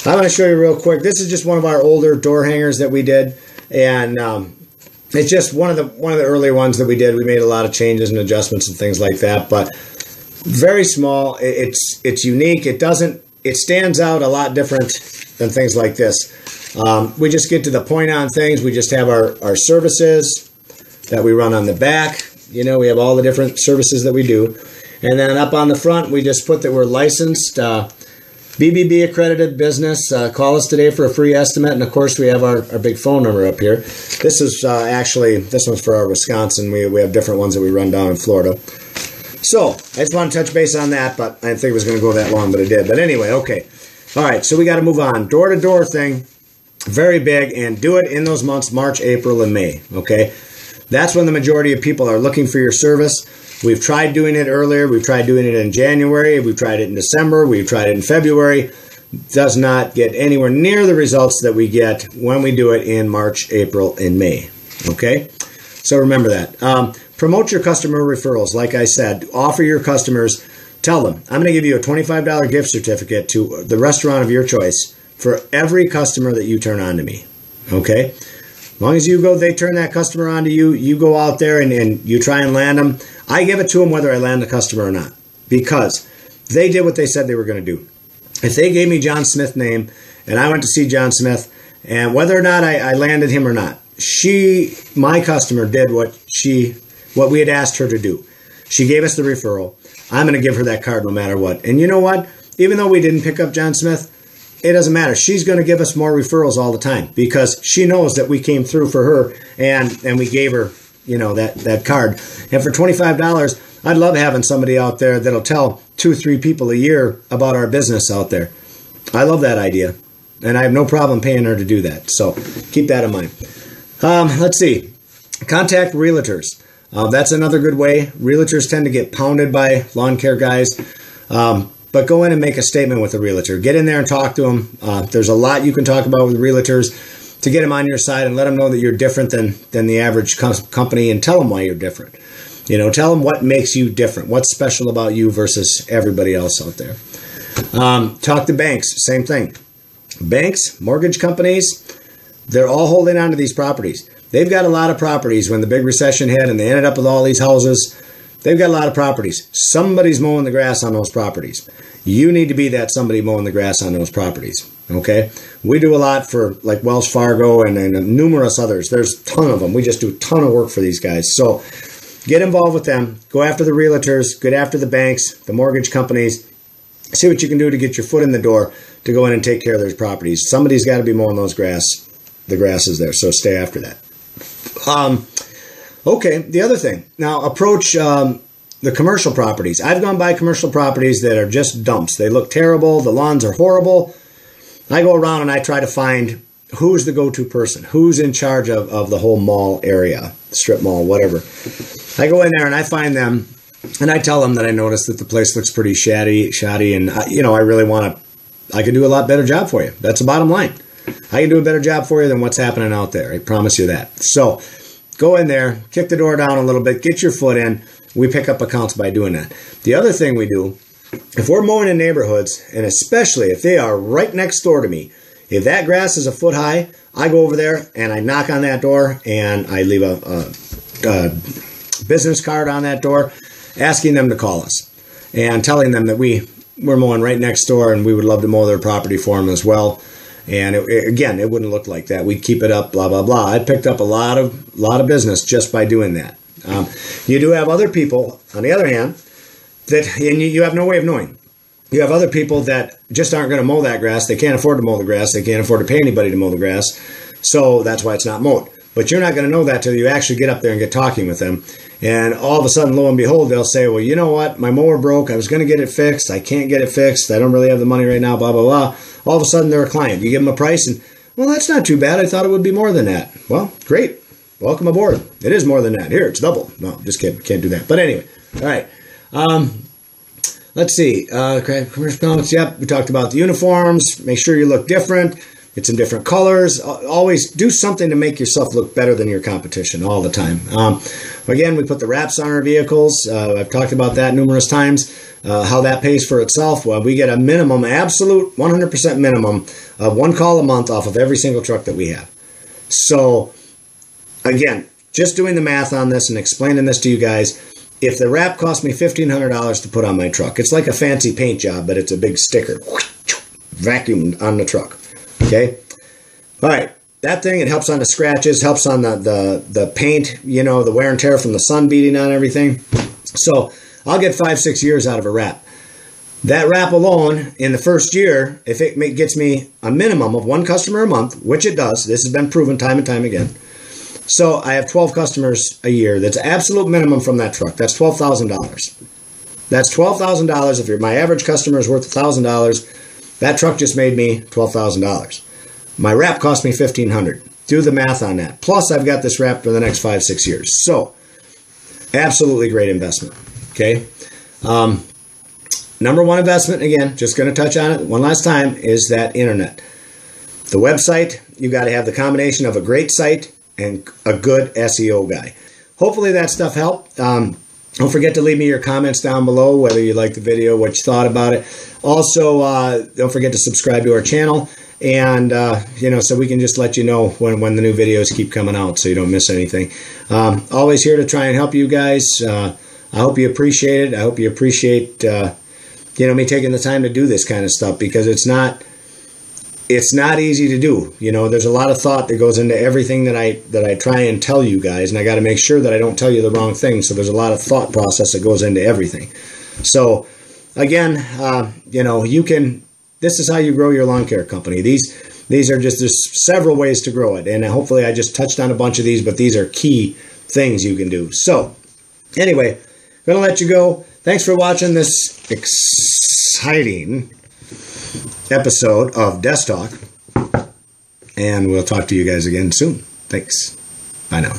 I'm going to show you real quick. This is just one of our older door hangers that we did, and it's just one of the earlier ones that we did. We made a lot of changes and adjustments and things like that, but very small. It's unique. It stands out a lot different than things like this. We just get to the point on things. We just have our services that we run on the back. You know, we have all the different services that we do. And then up on the front, we just put that we're licensed, BBB accredited business. Call us today for a free estimate. And of course, we have our big phone number up here. This is this one's for our Wisconsin. We have different ones that we run down in Florida. So I just want to touch base on that, but I didn't think it was going to go that long, but it did. But anyway, okay. All right, so we got to move on. Door-to-door thing, very big, and do it in those months, March, April, and May, okay? That's when the majority of people are looking for your service. We've tried doing it earlier. We've tried doing it in January. We've tried it in December. We've tried it in February. Does not get anywhere near the results that we get when we do it in March, April, and May, okay? So remember that. Promote your customer referrals. Like I said, offer your customers, tell them, I'm going to give you a $25 gift certificate to the restaurant of your choice for every customer that you turn on to me, okay? As long as they turn that customer on to you, you go out there and you try and land them. I give it to them whether I land the customer or not, because they did what they said they were going to do. If they gave me John Smith's name and I went to see John Smith, and whether or not I landed him or not, my customer did what we had asked her to do. She gave us the referral. I'm going to give her that card no matter what. And you know what? Even though we didn't pick up John Smith, it doesn't matter. She's going to give us more referrals all the time because she knows that we came through for her and we gave her, you know, that card. And for $25, I'd love having somebody out there that'll tell 2 or 3 people a year about our business out there. I love that idea. And I have no problem paying her to do that. So keep that in mind. Let's see. Contact realtors. That's another good way. Realtors tend to get pounded by lawn care guys. But go in and make a statement with a realtor. Get in there and talk to them. There's a lot you can talk about with realtors to get them on your side and let them know that you're different than the average company, and tell them why you're different. You know, tell them what makes you different. What's special about you versus everybody else out there. Talk to banks. Same thing. Banks, mortgage companies, they're all holding on to these properties. They've got a lot of properties. When the big recession hit and they ended up with all these houses, they've got a lot of properties. Somebody's mowing the grass on those properties. You need to be that somebody mowing the grass on those properties, okay? We do a lot for like Wells Fargo and numerous others. There's a ton of them. We just do a ton of work for these guys. So get involved with them. Go after the realtors. Get after the banks, the mortgage companies. See what you can do to get your foot in the door to go in and take care of those properties. Somebody's got to be mowing the grass is there, so stay after that. Okay, the other thing. Now, approach the commercial properties. I've gone by commercial properties that are just dumps. They look terrible. The lawns are horrible. I go around and I try to find who's the go-to person, who's in charge of the whole mall area, strip mall, whatever. I go in there and I find them, and I tell them that I noticed that the place looks pretty shoddy, and I really I can do a lot better job for you. That's the bottom line. I can do a better job for you than what's happening out there. I promise you that. So go in there, kick the door down a little bit, get your foot in. We pick up accounts by doing that. The other thing we do, if we're mowing in neighborhoods, and especially if they are right next door to me, if that grass is a foot high, I go over there and I knock on that door and I leave a business card on that door asking them to call us and telling them that we're mowing right next door and we would love to mow their property for them as well. And again, it wouldn't look like that. We'd keep it up, blah, blah, blah. I picked up a lot of business just by doing that. You do have other people, on the other hand, and you have no way of knowing. You have other people that just aren't going to mow that grass. They can't afford to mow the grass. They can't afford to pay anybody to mow the grass. So that's why it's not mowed. But you're not going to know that till you actually get up there and get talking with them. And all of a sudden, lo and behold, they'll say, well, you know what? My mower broke. I was going to get it fixed. I can't get it fixed. I don't really have the money right now, blah, blah, blah. All of a sudden, they're a client. You give them a price and, well, that's not too bad. I thought it would be more than that. Well, great. Welcome aboard. It is more than that. Here, it's double. No, just kidding. Can't do that. But anyway, all right. Let's see. Commercial comments. Yep, we talked about the uniforms. Make sure you look different. It's in different colors. Always do something to make yourself look better than your competition all the time. Again, we put the wraps on our vehicles. I've talked about that numerous times, how that pays for itself. Well, we get a minimum, absolute 100% minimum of 1 call a month off of every single truck that we have. So, again, just doing the math on this and explaining this to you guys, if the wrap cost me $1,500 to put on my truck, it's like a fancy paint job, but it's a big sticker. Vacuumed on the truck. Okay? All right. That thing, it helps on the scratches, helps on the paint, you know, the wear and tear from the sun beating on everything. So I'll get 5-6 years out of a wrap. That wrap alone, in the first year, if it gets me a minimum of 1 customer a month, which it does, this has been proven time and time again. So I have 12 customers a year. That's absolute minimum from that truck. That's $12,000. That's $12,000. If my average customer is worth $1,000, that truck just made me $12,000. My wrap cost me $1,500. Do the math on that. Plus, I've got this wrap for the next 5-6 years. So, absolutely great investment. Okay. Number one investment, again, just going to touch on it one last time, is that internet. The website, you got to have the combination of a great site and a good SEO guy. Hopefully that stuff helped. Don't forget to leave me your comments down below, whether you liked the video, what you thought about it. Also, don't forget to subscribe to our channel, and you know, so we can just let you know when the new videos keep coming out, so you don't miss anything. Always here to try and help you guys. I hope you appreciate it. I hope you appreciate you know, me taking the time to do this kind of stuff, because it's not easy to do. You know, there's a lot of thought that goes into everything that I try and tell you guys, and I got to make sure that I don't tell you the wrong thing. So there's a lot of thought process that goes into everything. So again, you know, this is how you grow your lawn care company. These are there's several ways to grow it, and hopefully I just touched on a bunch of these, but these are key things you can do. So anyway, gonna let you go. Thanks for watching this exciting episode of Desk Talk, and we'll talk to you guys again soon. Thanks. Bye now.